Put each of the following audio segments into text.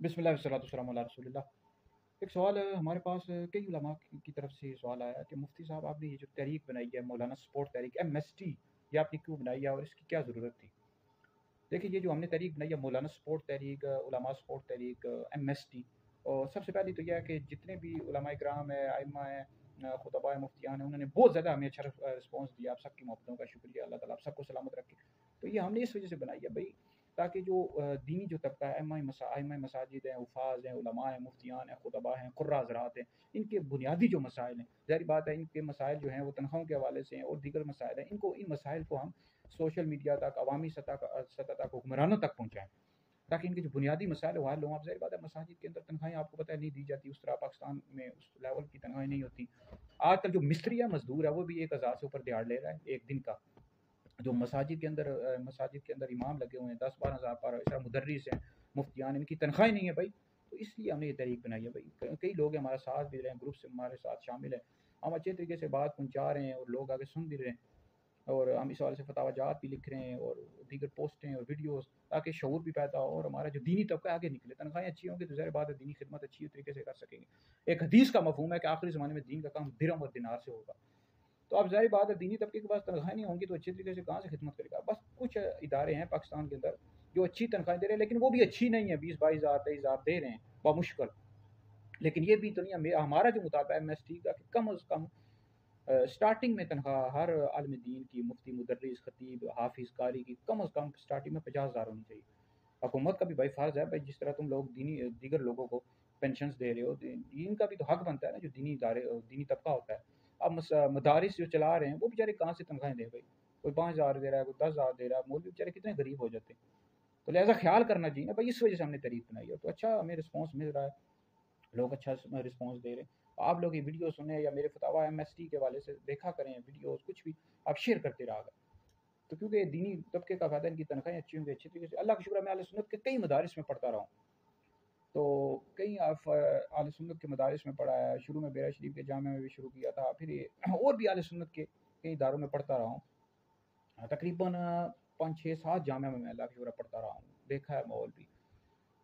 बिस्मिल्लाह वस्सलातु वस्सलामु अला रसूलिल्लाह। एक सवाल हमारे पास कई उलमा की तरफ से ये सवाल आया कि मुफ्ती साहब आपने ये जो तहरीक बनाई है मौलाना सपोर्ट तहरीक MST, ये आपने क्यों बनाई है और इसकी क्या ज़रूरत थी? देखिए, ये जो हमने तहरीक बनाई है मौलाना सपोर्ट तहरीक, उलमा सपोर्ट तहरीक, MST, और सबसे पहले तो यह है कि जितने भी उलमा इकराम है, आइम्मा है, खुतबा मुफ्तियान है, उन्होंने बहुत ज़्यादा हमें अच्छा रिस्पॉन्स दिया। आप सबकी मोहब्बतों का शुक्रिया, अल्लाह ताला आप सबको सलामत रखे। तो ये हमने इस वजह से बनाई है भाई, ताकि जो दीनी जो तबका है, आइम्मा मसाजिद हैं, उफाज हैं, उलमा हैं, मुफ्तियान हैं, खुतबा हैं, कुर्रा हज़रात हैं, इनके बुनियादी जो मसाइल हैं, ज़ाहिर बात है इनके मसाइल जो हैं वो तनख्वाहों के हवाले से हैं और दीगर मसाइल हैं, इन मसाइल को हम सोशल मीडिया तक, अवामी सतह तक, हुक्मरानों तक पहुँचाएँ, ताकि इनके जो बुनियादी मसाइल है हल हों। आप ज़ाहिर बात है मसाजिद के अंदर तनख्वाहें आपको पता है नहीं दी जाती, उस तरह पाकिस्तान में उस लेवल की तनख्वाहें नहीं होती। आजकल जो मिस्त्री है, मजदूर है, वो भी 1,000 से ऊपर दिहाड़ ले रहा है एक दिन का। जो मसाजिद के अंदर इमाम लगे हुए हैं 10-12 हज़ार पर, इस तरह मुदर्रिस हैं, मुफ्तियान, इनकी तनख्वाहें नहीं है भाई। तो इसलिए हमने ये तहरीक बनाई है भाई। कई लोग हमारा साथ भी रहे हैं, ग्रुप से हमारे साथ शामिल है, हम अच्छे तरीके से बात पहुँचा रहे हैं और लोग आगे सुन भी रहे हैं, और हम इस हवाले से फतावाजात भी लिख रहे हैं और दीगर पोस्टें और वीडियोस, ताकि शऊर भी पैदा हो और हमारा जो दीनी तबका आगे निकले। तनख्वाहें अच्छी होंगी तो ज़ाहिर बात है दीनी खिदमत अच्छी तरीके से कर सकेंगे। एक हदीस का मफहूम है कि आखिरी ज़माने में दीन का काम दिरहम और दिनार से होगा। तो अब ज़ाहिर बात है दीनी तबके के पास तनख्वाहें नहीं होंगी तो अच्छी तरीके से कहाँ से खिदमत करेगा। बस कुछ इदारे हैं पाकिस्तान के अंदर जो अच्छी तनख्वाहें दे रहे हैं, लेकिन वो भी अच्छी नहीं है, 20-22 हज़ार 23 हज़ार दे रहे हैं बामुश्किल। लेकिन ये भी तो नहीं है हमारा जो मुतालबा है MST का कि कम अज़ कम स्टार्टिंग में तनख्वाह हर आलिम दीन की, मुफ्ती, मुदर्रिस, खतीब, हाफिज़, कारी की कम अज़ कम स्टार्टिंग में 50,000 होनी चाहिए। हुकूमत का भी भाई फ़र्ज़ है भाई, जिस तरह तुम लोग दीगर लोगों को पेंशन्स दे रहे हो, दीन का भी तो हक बनता है ना, जो दीनी तबका होता है। अब मदारिस जो चला रहे हैं वो बेचारे कहाँ से तनख्वाहें दें भाई? कोई 5,000 दे रहा है, कोई 10,000 दे रहा है, मौलवी बेचारे कितने गरीब हो जाते हैं। तो लिहाजा ख्याल करना चाहिए ना भाई, इस वजह से हमने तहरीक बनाई है। तो अच्छा हमें रिस्पॉन्स मिल रहा है, लोग अच्छा रिस्पॉन्स दे रहे हैं। आप लोग ये वीडियो सुने या मेरे फतावा MST के वाले से देखा करें वीडियोस, कुछ भी आप शेयर करते रहा करें। तो क्योंकि दीनी तबके का फ़ायदा, इनकी तनख्वाहें अच्छी होंगी अच्छी तरीके से, अल्लाह का शुक्र है मैं अहले सुन्नत के कई मदारिस में पढ़ता रहा हूँ। तो कई अहले सुन्नत के मदारिस में पढ़ा है, शुरू में बेरा शरीफ के जामे में भी शुरू किया था, फिर ये और भी अहले सुन्नत के कई इदारों में पढ़ता रहा हूँ। तकरीबन 5-6-7 जामे में मैं अल्लाह का शुक्र है पढ़ता रहा हूँ, देखा है माहौल भी।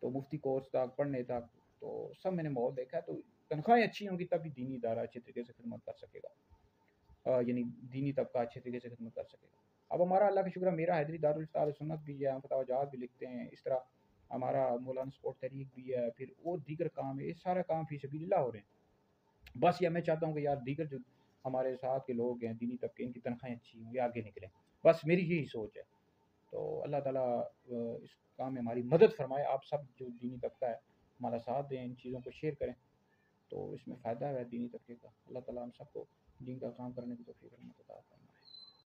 तो मुफ्ती कोर्स तक, पढ़ने तक, तो सब मैंने माहौल देखा है। तो तनख्वाहें अच्छी होंगी तभी दीनी इदारा अच्छे तरीके से खिदमत कर सकेगा, यानी दीनी तबका अच्छे तरीके से खिदमत कर सकेगा। अब हमारा अल्लाह का शुक्र है, मेरा हैदरी दारुल इफ्ता अहले सुन्नत भी है, हम फतवाजात भी लिखते हैं, इस तरह हमारा मौलाना सपोर्ट तहरीक भी है, फिर और दीगर काम है, ये सारा काम फी सबिलिल्लाह हो रहे हैं। बस ये मैं चाहता हूँ कि यार दीगर जो हमारे साथ के लोग हैं दीनी तबके, इनकी तनख्वाहें अच्छी हों, ये आगे निकलें। बस मेरी यही सोच है। तो अल्लाह ताला इस काम में हमारी मदद फरमाए। आप सब जो दीनी तबका है हमारा साथ दें, इन चीज़ों को शेयर करें, तो इसमें फ़ायदा है दीनी तबके का। अल्लाह ताला हम सबको दीन का काम करने की तौफीक अता फरमाए।